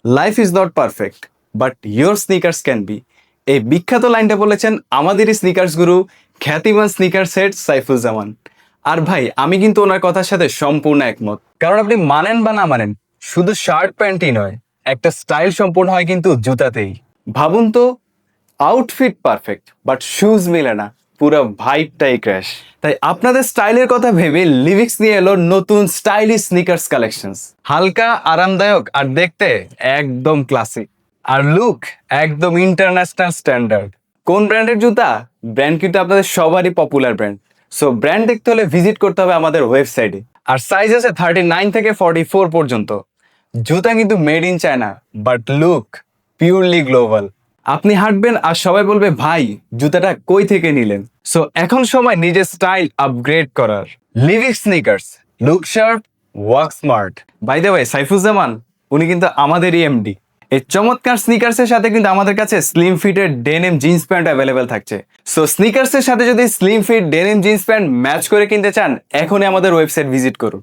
Life is not perfect but your Snickers can be. এই বিখ্যাত লাইনটা বলেছেন আমাদেরই স্নিকার্স গুরু, খ্যাতিমান স্নিকার সেট সাইফুজ্জামান। আর ভাই আমি কিন্তু ওনার কথার সাথে সম্পূর্ণ একমত, কারণ আপনি মানেন বা না মানেন, শুধু শার্ট প্যান্টই নয়, একটা স্টাইল সম্পূর্ণ হয় কিন্তু জুতাতেই। ভাবুন তো, আউটফিট পারফেক্ট বাট শুজ মিলে না, পুরো ভাইবটাই ক্র্যাশ। তাই আপনাদের স্টাইলের কথা ভেবে লিভিক্স নিয়ে এলো নতুন স্টাইলিশ স্নিকার্স কালেকশনস। হালকা, আরামদায়ক আর দেখতে একদম ক্লাসিক, আর লুক একদম ইন্টারন্যাশনাল স্ট্যান্ডার্ড। কোন ব্র্যান্ডের জুতা? ব্র্যান্ড কিন্তু আপনাদের সবারই পপুলার ব্র্যান্ড। সো ব্র্যান্ড দেখতে হলে ভিজিট করতে হবে আমাদের ওয়েবসাইটে। আর সাইজ আছে 39 থেকে 44 পর্যন্ত। জুতা কিন্তু made in China, but look purely global. আপনি হাঁটবেন আর সবাই বলবে ভাই জুতাটা কই থেকে নিলেন। সো এখন সময় নিজের স্টাইল আপগ্রেড করার। লিভিক্স sneakers, look sharp, walk smart. By the way, Saifuzzaman উনি কিন্তু আমাদেরই এমডি। এই চমৎকার স্নিকার্সের সাথে কিন্তু আমাদের কাছে স্লিম ফিটের ডেনিম জিন্স প্যান্ট অ্যাভেলেবেল থাকছে। সো স্নিকার্সের সাথে যদি slim fit denim jeans pant match করে কিনতে চান, এখনই আমাদের ওয়েবসাইট ভিজিট করুন।